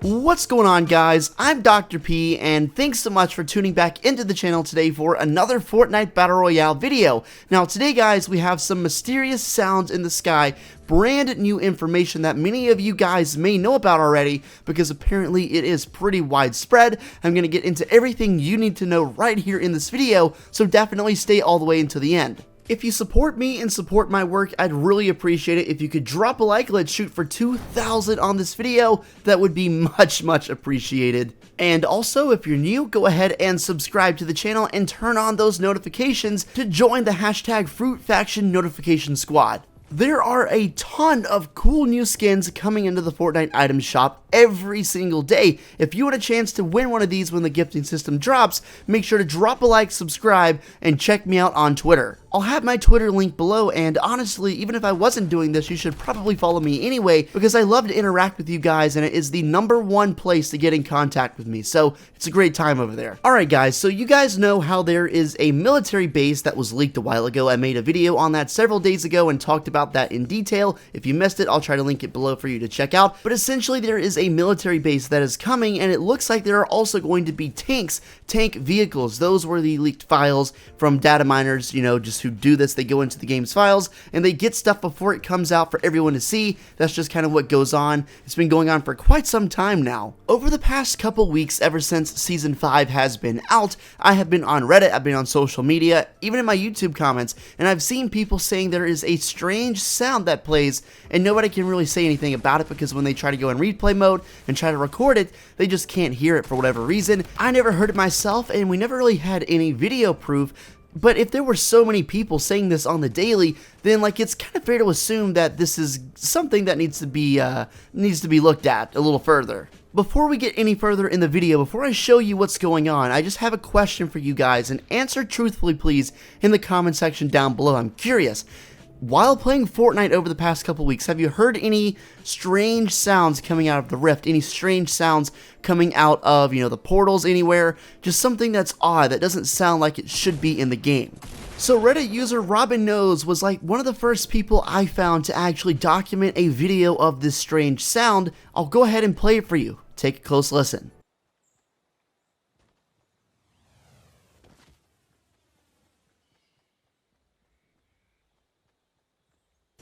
What's going on, guys? I'm Dr. P, and thanks so much for tuning back into the channel today for another Fortnite Battle Royale video. Now today, guys, we have some mysterious sounds in the sky, brand new information that many of you guys may know about already because apparently it is pretty widespread. I'm going to get into everything you need to know right here in this video, so definitely stay all the way until the end. If you support me and support my work, I'd really appreciate it if you could drop a like. Let's shoot for 2,000 on this video. That would be much appreciated. And also, if you're new, go ahead and subscribe to the channel and turn on those notifications to join the hashtag Fruit Faction notification squad. There are a ton of cool new skins coming into the Fortnite item shop every single day. If you want a chance to win one of these when the gifting system drops, make sure to drop a like, subscribe, and check me out on Twitter. I'll have my Twitter link below, and honestly, even if I wasn't doing this, you should probably follow me anyway, because I love to interact with you guys, and it is the #1 place to get in contact with me, so it's a great time over there. Alright guys, so you guys know how there is a military base that was leaked a while ago. I made a video on that several days ago and talked about that in detail. If you missed it, I'll try to link it below for you to check out, but essentially there is a military base that is coming, and it looks like there are also going to be tank vehicles. Those were the leaked files from data miners, you know, just who do this. They go into the game's files and they get stuff before it comes out for everyone to see. That's just kind of what goes on. It's been going on for quite some time now. Over the past couple weeks, ever since Season 5 has been out, I have been on Reddit, I've been on social media, even in my YouTube comments, and I've seen people saying there is a strange sound that plays and nobody can really say anything about it because when they try to go in replay mode and try to record it, they just can't hear it for whatever reason. I never heard it myself, and we never really had any video proof. But if there were so many people saying this on the daily, then like it's kind of fair to assume that this is something that needs to be looked at a little further. Before we get any further in the video, before I show you what's going on, I just have a question for you guys, and answer truthfully please in the comment section down below. I'm curious. While playing Fortnite over the past couple weeks, have you heard any strange sounds coming out of the rift? Any strange sounds coming out of, you know, the portals anywhere? Just something that's odd, that doesn't sound like it should be in the game. So Reddit user Robin Knows was like one of the first people I found to actually document a video of this strange sound. I'll go ahead and play it for you. Take a close listen.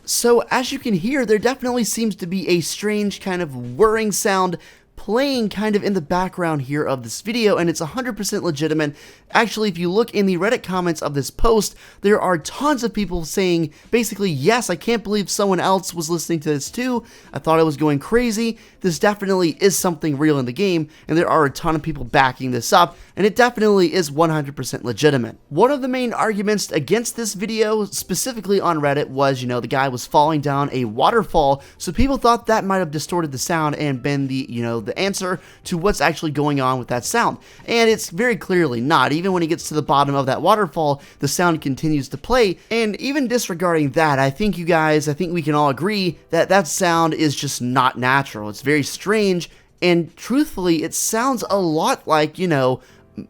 So as you can hear, there definitely seems to be a strange kind of whirring sound playing kind of in the background here of this video, and it's 100% legitimate. Actually, if you look in the Reddit comments of this post, there are tons of people saying basically, yes, I can't believe someone else was listening to this too. I thought I was going crazy. This definitely is something real in the game, and there are a ton of people backing this up, and it definitely is 100% legitimate. One of the main arguments against this video, specifically on Reddit, was, you know, the guy was falling down a waterfall, so people thought that might have distorted the sound and been the, you know, the answer to what's actually going on with that sound. And it's very clearly not. Even when he gets to the bottom of that waterfall, the sound continues to play. And even disregarding that, I think we can all agree that that sound is just not natural. It's very strange, and truthfully, it sounds a lot like, you know,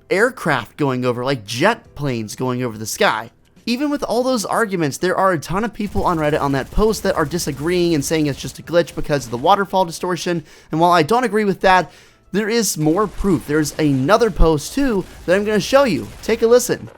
aircraft going over, like jet planes going over the sky. Even with all those arguments, there are a ton of people on Reddit on that post that are disagreeing and saying it's just a glitch because of the waterfall distortion, and while I don't agree with that, there is more proof. There's another post too that I'm going to show you. Take a listen.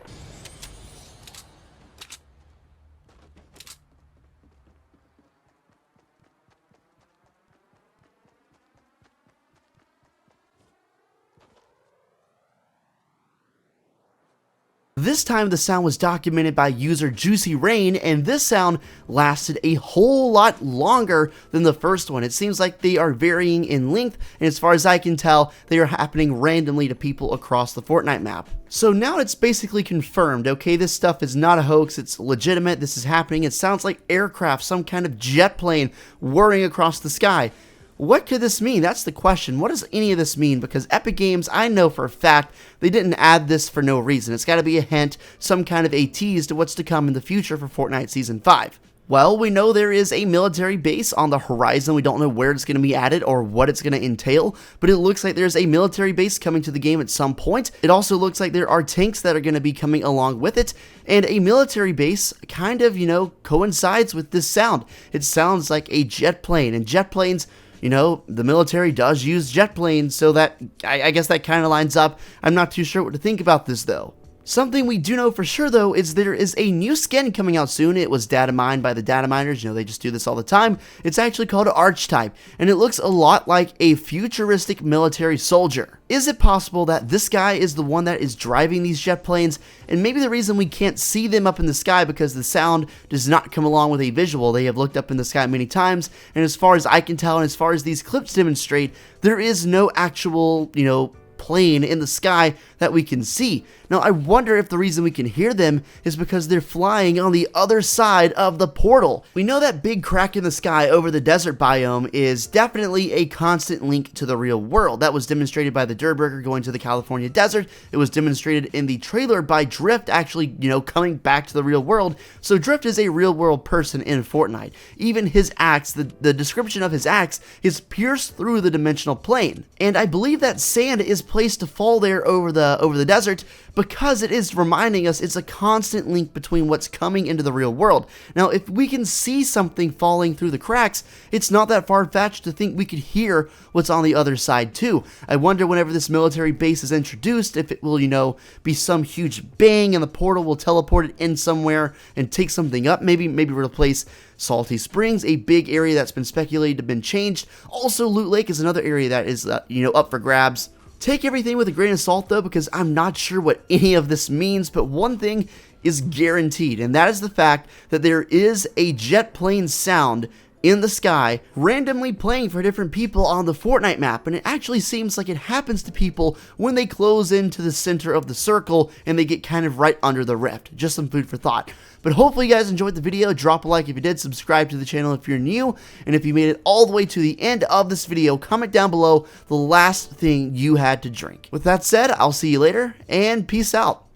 This time the sound was documented by user Juicy Rain, and this sound lasted a whole lot longer than the first one. It seems like they are varying in length, and as far as I can tell, they are happening randomly to people across the Fortnite map. So now it's basically confirmed, okay, this stuff is not a hoax, it's legitimate, this is happening. It sounds like aircraft, some kind of jet plane whirring across the sky. What could this mean? That's the question. What does any of this mean? Because Epic Games, I know for a fact, they didn't add this for no reason. It's got to be a hint, some kind of a tease to what's to come in the future for Fortnite Season 5. Well, we know there is a military base on the horizon. We don't know where it's going to be added or what it's going to entail, but it looks like there's a military base coming to the game at some point. It also looks like there are tanks that are going to be coming along with it, and a military base kind of, coincides with this sound. It sounds like a jet plane, and jet planes you know, the military does use jet planes, so that, I guess that kind of lines up. I'm not too sure what to think about this though. Something we do know for sure though is there is a new skin coming out soon. It was data mined by the data miners, you know, they just do this all the time. It's actually called Archetype, and it looks a lot like a futuristic military soldier. Is it possible that this guy is the one that is driving these jet planes, and maybe the reason we can't see them up in the sky because the sound does not come along with a visual? They have looked up in the sky many times, and as far as I can tell, and as far as these clips demonstrate, there is no actual, you know, plane in the sky that we can see. Now, I wonder if the reason we can hear them is because they're flying on the other side of the portal. We know that big crack in the sky over the desert biome is definitely a constant link to the real world. That was demonstrated by the Dirtburger going to the California desert. It was demonstrated in the trailer by Drift actually, you know, coming back to the real world. So Drift is a real world person in Fortnite. Even his axe, the description of his axe is pierced through the dimensional plane. And I believe that sand is placed to fall there over the desert because it is reminding us it's a constant link between what's coming into the real world. Now, if we can see something falling through the cracks, it's not that far-fetched to think we could hear what's on the other side too. I wonder whenever this military base is introduced, if it will, you know, be some huge bang and the portal will teleport it in somewhere and take something up. Maybe replace Salty Springs, a big area that's been speculated to have been changed. Also, Loot Lake is another area that is, you know, up for grabs. Take everything with a grain of salt though, because I'm not sure what any of this means, but one thing is guaranteed, and that is the fact that there is a jet plane sound in the sky randomly playing for different people on the Fortnite map, and it actually seems like it happens to people when they close into the center of the circle and they get kind of right under the rift. Just some food for thought. But hopefully you guys enjoyed the video. Drop a like if you did, subscribe to the channel if you're new, and if you made it all the way to the end of this video, comment down below the last thing you had to drink. With that said, I'll see you later, and peace out.